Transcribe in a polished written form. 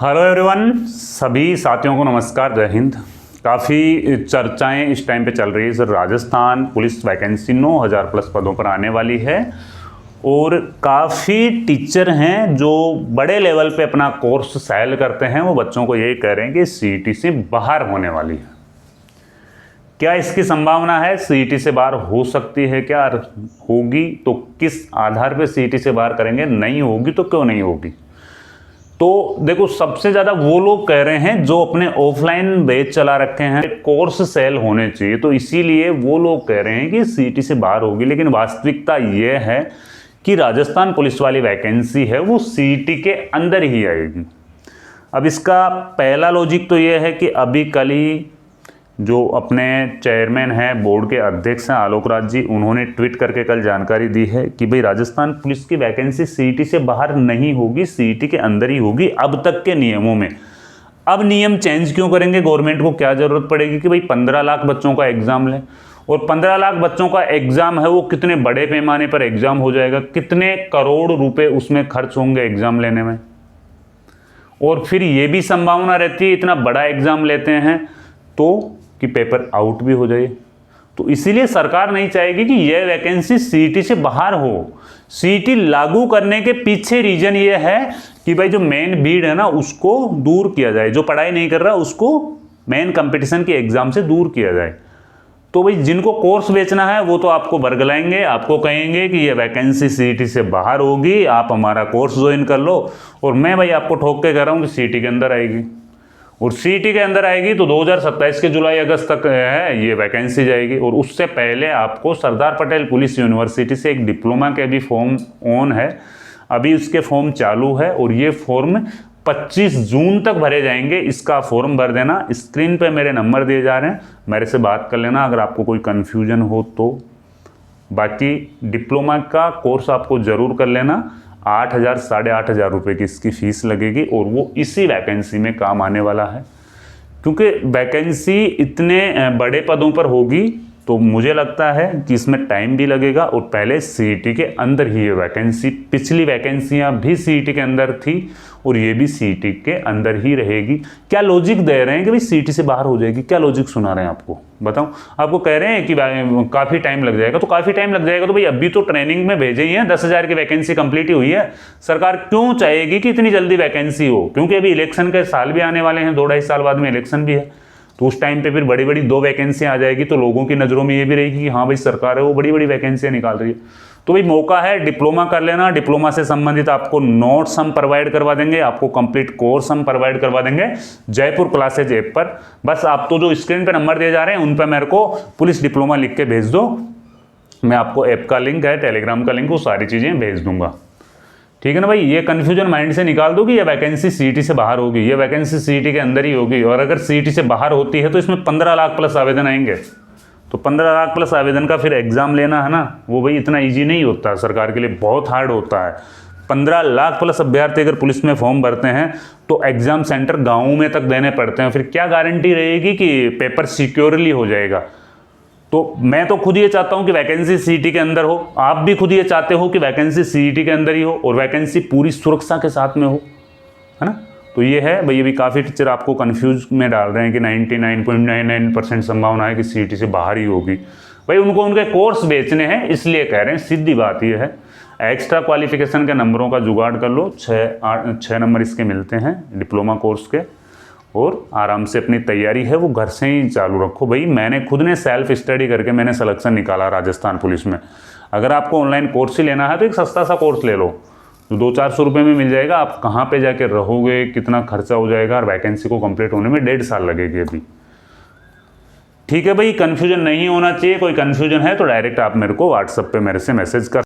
Hello everyone, सभी साथियों को नमस्कार, जय हिंद। काफ़ी चर्चाएं इस टाइम पे चल रही है sir. Rajasthan police vacancy 9000 plus पदों पर आने वाली है और काफ़ी टीचर हैं जो बड़े लेवल पे अपना कोर्स सेल करते हैं, वो बच्चों को यही कह रहे हैं कि सीईटी से बाहर होने वाली है। क्या इसकी संभावना है? सीईटी से बाहर हो सकती है क्या? होगी तो किस आधार पे सीईटी से बाहर करेंगे? नहीं होगी तो क्यों नहीं होगी? तो देखो, सबसे ज़्यादा वो लोग कह रहे हैं जो अपने ऑफलाइन बैच चला रखे हैं, कोर्स सेल होने चाहिए, तो इसीलिए वो लोग कह रहे हैं कि सीईटी से बाहर होगी। लेकिन वास्तविकता ये है कि राजस्थान पुलिस वाली वैकेंसी है वो सीईटी के अंदर ही आएगी। अब इसका पहला लॉजिक तो ये है कि अभी कल ही जो अपने चेयरमैन हैं, बोर्ड के अध्यक्ष हैं आलोक राज जी, उन्होंने ट्वीट करके कल जानकारी दी है कि भाई राजस्थान पुलिस की वैकेंसी सीईटी से बाहर नहीं होगी, सीईटी के अंदर ही होगी अब तक के नियमों में। अब नियम चेंज क्यों करेंगे? गवर्नमेंट को क्या ज़रूरत पड़ेगी कि भाई 15 लाख बच्चों का एग्ज़ाम लें? और 15 लाख बच्चों का एग्ज़ाम है वो कितने बड़े पैमाने पर एग्ज़ाम हो जाएगा, कितने करोड़ रुपये उसमें खर्च होंगे एग्ज़ाम लेने में। और फिर ये भी संभावना रहती है इतना बड़ा एग्ज़ाम लेते हैं तो कि पेपर आउट भी हो जाए। तो इसीलिए सरकार नहीं चाहेगी कि यह वैकेंसी सीईटी से बाहर हो। सीईटी लागू करने के पीछे रीजन ये है कि भाई जो मेन भीड़ है ना उसको दूर किया जाए, जो पढ़ाई नहीं कर रहा उसको मेन कंपटीशन के एग्जाम से दूर किया जाए। तो भाई जिनको कोर्स बेचना है वो तो आपको बरगलाएंगे, आपको कहेंगे कि ये वैकेंसी सीईटी से बाहर होगी, आप हमारा कोर्स ज्वाइन कर लो। और मैं भाई आपको ठोक के कह रहा हूँ कि सीईटी के अंदर आएगी, और सीईटी के अंदर आएगी तो 2027 के जुलाई अगस्त तक है ये वैकेंसी जाएगी। और उससे पहले आपको सरदार पटेल पुलिस यूनिवर्सिटी से एक डिप्लोमा के भी फॉर्म ऑन है, अभी उसके फॉर्म चालू है और ये फॉर्म 25 जून तक भरे जाएंगे। इसका फॉर्म भर देना, स्क्रीन पे मेरे नंबर दिए जा रहे हैं, मेरे से बात कर लेना अगर आपको कोई कन्फ्यूजन हो तो। बाकी डिप्लोमा का कोर्स आपको ज़रूर कर लेना। 8,000 8,500 रुपये की इसकी फ़ीस लगेगी और वो इसी वैकेंसी में काम आने वाला है। क्योंकि वैकेंसी इतने बड़े पदों पर होगी तो मुझे लगता है कि इसमें टाइम भी लगेगा। और पहले सीईटी के अंदर ही ये वैकेंसी, पिछली वैकेंसियां भी सीईटी के अंदर थी और ये भी सीईटी के अंदर ही रहेगी। क्या लॉजिक दे रहे हैं कि भाई सीईटी से बाहर हो जाएगी? क्या लॉजिक सुना रहे हैं आपको? बताऊं, आपको कह रहे हैं कि काफ़ी टाइम लग जाएगा, तो काफ़ी टाइम लग जाएगा तो भाई अभी तो ट्रेनिंग में भेजे ही हैं, 10,000 की वैकेंसी कंप्लीट ही हुई है। सरकार क्यों चाहेगी कि इतनी जल्दी वैकेंसी हो? क्योंकि अभी इलेक्शन के साल भी आने वाले हैं, 2-2.5 साल बाद में इलेक्शन भी है, तो उस टाइम पे फिर बड़ी बड़ी 2 वैकेंसियां आ जाएगी तो लोगों की नज़रों में ये भी रहेगी कि हाँ भाई सरकार है वो बड़ी बड़ी वैकेंसियां निकाल रही है। तो भाई मौका है, डिप्लोमा कर लेना। डिप्लोमा से संबंधित आपको नोट्स हम प्रोवाइड करवा देंगे, आपको कंप्लीट कोर्स हम प्रोवाइड करवा देंगे जयपुर क्लासेज ऐप पर। बस आप तो जो स्क्रीन पर नंबर दिए जा रहे हैं उन पर मेरे को पुलिस डिप्लोमा लिख के भेज दो, मैं आपको ऐप का लिंक है, टेलीग्राम का लिंक, वो सारी चीज़ें भेज दूंगा। ठीक है ना भाई? ये कन्फ्यूजन माइंड से निकाल दो कि ये वैकेंसी सीईटी से बाहर होगी, ये वैकेंसी सीईटी के अंदर ही होगी। और अगर सीईटी से बाहर होती है तो इसमें 15 लाख प्लस आवेदन आएंगे, तो 15 लाख प्लस आवेदन का फिर एग्जाम लेना है ना, वो भाई इतना इजी नहीं होता, सरकार के लिए बहुत हार्ड होता है। 15 लाख प्लस अभ्यर्थी अगर पुलिस में फॉर्म भरते हैं तो एग्जाम सेंटर गाँव में तक देने पड़ते हैं। फिर क्या गारंटी रहेगी कि पेपर सिक्योरली हो जाएगा? तो मैं तो खुद ये चाहता हूं कि वैकेंसी सीईटी के अंदर हो, आप भी खुद ये चाहते हो कि वैकेंसी सीईटी के अंदर ही हो और वैकेंसी पूरी सुरक्षा के साथ में हो, है ना? तो ये है भाई, ये भी काफ़ी टीचर आपको कंफ्यूज में डाल रहे हैं कि 99.99% संभावना है कि सीईटी से बाहर ही होगी। भाई उनको उनके कोर्स बेचने हैं इसलिए कह रहे हैं, सीधी बात ये है। एक्स्ट्रा क्वालिफिकेशन के नंबरों का जुगाड़ कर लो, 6 नंबर इसके मिलते हैं डिप्लोमा कोर्स के, और आराम से अपनी तैयारी है वो घर से ही चालू रखो। भाई मैंने खुद ने सेल्फ स्टडी करके मैंने सिलेक्शन निकाला राजस्थान पुलिस में। अगर आपको ऑनलाइन कोर्स ही लेना है तो एक सस्ता सा कोर्स ले लो जो 200-400 रुपये में मिल जाएगा। आप कहाँ पे जाके रहोगे, कितना खर्चा हो जाएगा, और वैकेंसी को कंप्लीट होने में 1.5 साल लगेगी अभी। ठीक है भाई, कन्फ्यूजन नहीं होना चाहिए। कोई कन्फ्यूजन है तो डायरेक्ट आप मेरे को व्हाट्सएप पे मेरे से मैसेज कर